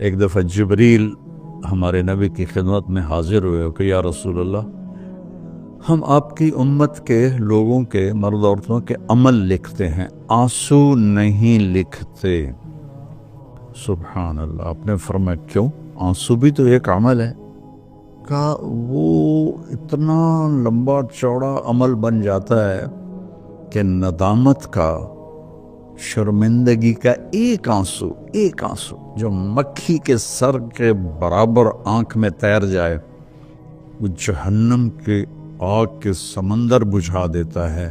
ایک دفعہ جبریل ہمارے نبی کی خدمت میں حاضر ہوئے کہ یا رسول اللہ، ہم آپ کی امت کے لوگوں کے مرد عورتوں کے عمل لکھتے ہیں، آنسو نہیں لکھتے۔ سبحان اللہ۔ آپ نے فرمایا کیوں؟ آنسو بھی تو ایک عمل ہے۔ کہا وہ اتنا لمبا چوڑا عمل بن جاتا ہے کہ ندامت کا، شرمندگی کا ایک آنسو جو مکھی کے سر کے برابر آنکھ میں تیر جائے، وہ جہنم کے آگ کے سمندر بجھا دیتا ہے۔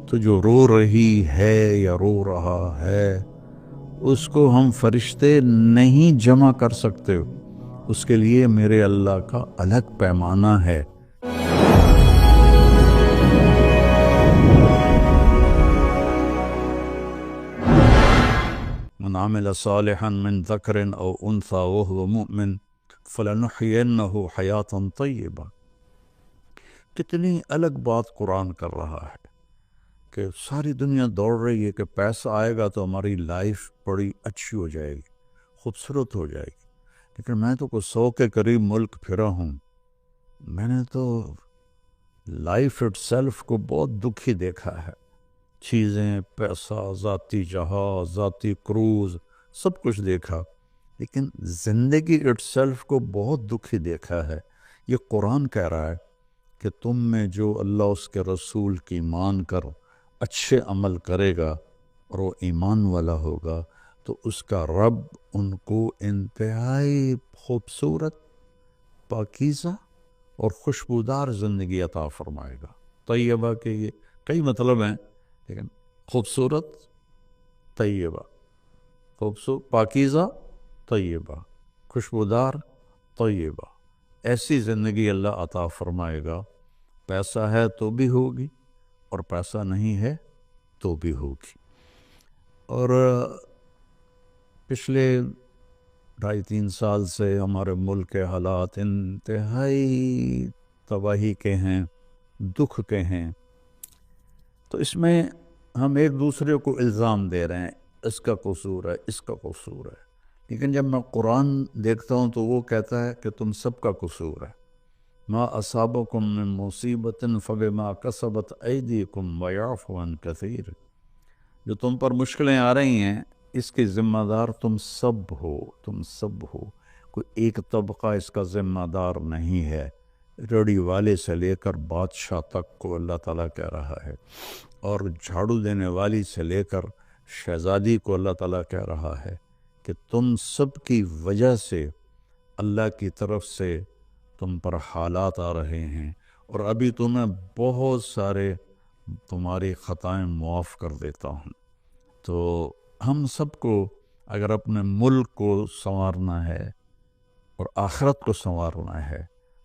تو جو رو رہی ہے یا رو رہا ہے، اس کو ہم فرشتے نہیں جمع کر سکتے، اس کے لیے میرے اللہ کا الگ پیمانہ ہے۔ من عمل صالحا من ذکر او انثى وهو مؤمن فلنحینہ حیاتا طیبہ۔ کتنی الگ بات قرآن کر رہا ہے کہ ساری دنیا دوڑ رہی ہے کہ پیسہ آئے گا تو ہماری لائف بڑی اچھی ہو جائے گی، خوبصورت ہو جائے گی، لیکن میں تو کوئی 100 کے قریب ملک پھرا ہوں، میں نے تو لائف اٹ سیلف کو بہت دکھی دیکھا ہے۔ چیزیں، پیسہ، ذاتی جہاز، ذاتی کروز، سب کچھ دیکھا، لیکن زندگی اٹ سیلف کو بہت دکھی دیکھا ہے۔ یہ قرآن کہہ رہا ہے کہ تم میں جو اللہ اس کے رسول کی مان کر اچھے عمل کرے گا اور وہ ایمان والا ہوگا تو اس کا رب ان کو انتہائی خوبصورت، پاکیزہ اور خوشبودار زندگی عطا فرمائے گا۔ طیبہ کے یہ کئی مطلب ہیں، لیکن خوبصورت، طیبہ، پاکیزہ، طیبہ، خوشبودار، طیبہ، ایسی زندگی اللہ عطا فرمائے گا۔ پیسہ ہے تو بھی ہوگی اور پیسہ نہیں ہے تو بھی ہوگی۔ اور پچھلے 2.5-3 سال سے ہمارے ملک کے حالات انتہائی تباہی کے ہیں، دکھ کے ہیں، تو اس میں ہم ایک دوسرے کو الزام دے رہے ہیں، اس کا قصور ہے، اس کا قصور ہے، لیکن جب میں قرآن دیکھتا ہوں تو وہ کہتا ہے کہ تم سب کا قصور ہے۔ ما اصابکم من مصیبت فبما کسبت ایدیکم ویعفو عن کثیر۔ جو تم پر مشکلیں آ رہی ہیں اس کی ذمہ دار تم سب ہو، تم سب ہو، کوئی ایک طبقہ اس کا ذمہ دار نہیں ہے۔ ریڑھی والے سے لے کر بادشاہ تک کو اللہ تعالیٰ کہہ رہا ہے، اور جھاڑو دینے والی سے لے کر شہزادی کو اللہ تعالیٰ کہہ رہا ہے کہ تم سب کی وجہ سے اللہ کی طرف سے تم پر حالات آ رہے ہیں، اور ابھی تمہیں بہت سارے تمہاری خطائیں معاف کر دیتا ہوں۔ تو ہم سب کو اگر اپنے ملک کو سنوارنا ہے اور آخرت کو سنوارنا ہے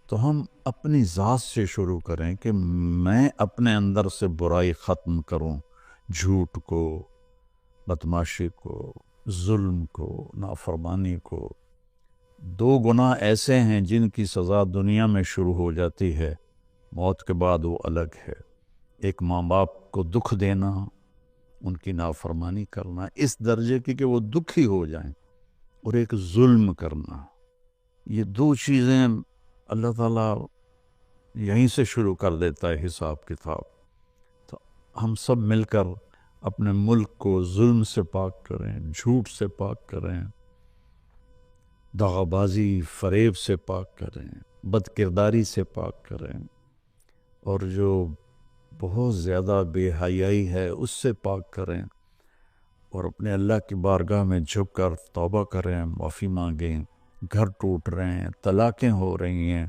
تو ہم اپنی ذات سے شروع کریں کہ میں اپنے اندر سے برائی ختم کروں، جھوٹ کو، بدمعاشی کو، ظلم کو، نافرمانی کو۔ 2 گناہ ایسے ہیں جن کی سزا دنیا میں شروع ہو جاتی ہے، موت کے بعد وہ الگ ہے۔ ایک ماں باپ کو دکھ دینا، ان کی نافرمانی کرنا اس درجے کی کہ وہ دکھی ہو جائیں، اور ایک ظلم کرنا، یہ 2 چیزیں اللہ تعالیٰ یہیں سے شروع کر دیتا ہے حساب کتاب۔ تو ہم سب مل کر اپنے ملک کو ظلم سے پاک کریں، جھوٹ سے پاک کریں، دغا بازی، فریب سے پاک کریں، بد کرداری سے پاک کریں، اور جو بہت زیادہ بے حیائی ہے اس سے پاک کریں، اور اپنے اللہ کی بارگاہ میں جھک کر توبہ کریں، معافی مانگیں۔ گھر ٹوٹ رہے ہیں، طلاقیں ہو رہی ہیں،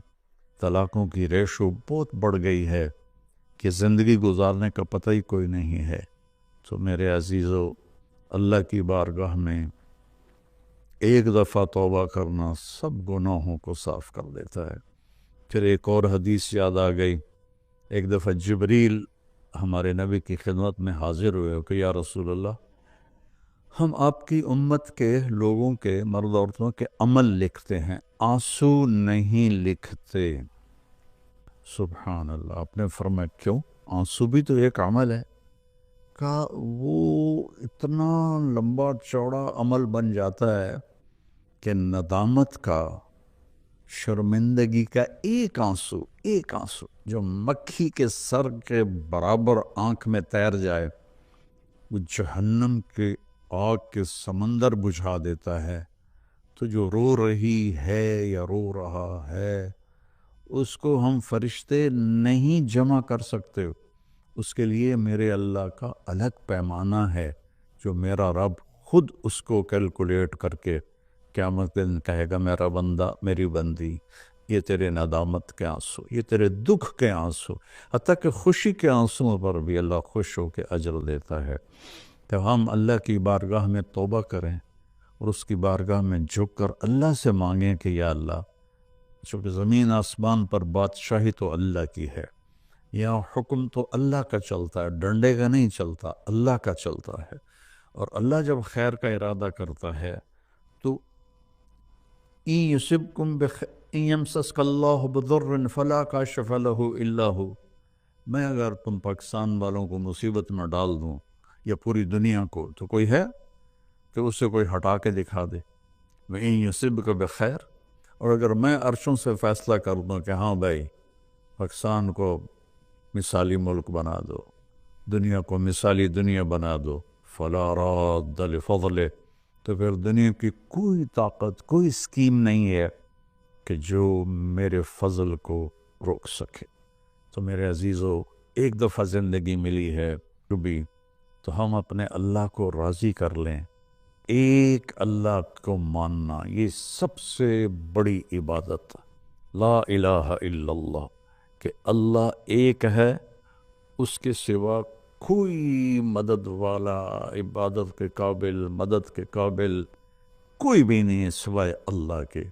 طلاقوں کی ریشو بہت بڑھ گئی ہے کہ زندگی گزارنے کا پتہ ہی کوئی نہیں ہے۔ تو میرے عزیزو، اللہ کی بارگاہ میں ایک دفعہ توبہ کرنا سب گناہوں کو صاف کر دیتا ہے۔ پھر ایک اور حدیث یاد آ گئی، ایک دفعہ جبریل ہمارے نبی کی خدمت میں حاضر ہوئے کہ یا رسول اللہ، ہم آپ کی امت کے لوگوں کے مرد عورتوں کے عمل لکھتے ہیں، آنسو نہیں لکھتے۔ سبحان اللہ۔ آپ نے فرمایا کیوں؟ آنسو بھی تو ایک عمل ہے۔ کہا وہ اتنا لمبا چوڑا عمل بن جاتا ہے کہ ندامت کا، شرمندگی کا ایک آنسو جو مکھی کے سر کے برابر آنکھ میں تیر جائے، وہ جہنم کے آگ کے سمندر بجھا دیتا ہے. تو جو رو رہی ہے یا رو رہا ہے، اس کو ہم فرشتے نہیں جمع کر سکتے. اس کے لیے میرے اللہ کا الگ پیمانہ ہے، جو میرا رب خود اس کو کیلکولیٹ کر کے قیامت دن کہے گا، میرا بندہ، میری بندی، یہ تیرے ندامت کے آنسو، یہ تیرے دکھ کے آنسو، حتیٰ کہ خوشی کے آنسوں پر بھی اللہ خوش ہو کے اجر دیتا ہے. تو ہم اللہ کی بارگاہ میں توبہ کریں اور اس کی بارگاہ میں جھک کر اللہ سے مانگیں کہ یا اللہ، چونکہ زمین آسمان پر بادشاہی تو اللہ کی ہے، یا حکم تو اللہ کا چلتا ہے، ڈنڈے کا نہیں چلتا، اللہ کا چلتا ہے. اور اللہ جب خیر کا ارادہ کرتا ہے تو إِن يَمْسَسْكَ اللَّهُ بِضُرٍّ فَلَا كَاشِفَ لَهُ إِلَّا هُوَ. میں اگر تم پاکستان والوں کو مصیبت میں ڈال دوں یا پوری دنیا کو، تو کوئی ہے کہ اسے کوئی ہٹا کے دکھا دے. وَإِن يُصِبْكَ بِخَيْرٍ. اور اگر میں عرشوں سے فیصلہ کر دوں کہ ہاں بھائی، پاکستان کو مثالی ملک بنا دو، دنیا کو مثالی دنیا بنا دو، فَلَا رَادَّ لِفَضْلِهِ. تو پھر دنیا کی کوئی طاقت، کوئی اسکیم نہیں ہے کہ جو میرے فضل کو روک سکے. تو میرے عزیزو، ایک دفعہ زندگی ملی ہے کبھی، تو ہم اپنے اللہ کو راضی کر لیں. ایک اللہ کو ماننا، یہ سب سے بڑی عبادت، لا الہ الا اللہ، کہ اللہ ایک ہے، اس کے سوا کوئی مدد والا، عبادت کے قابل، مدد کے قابل کوئی بھی نہیں ہے سوائے اللہ کے.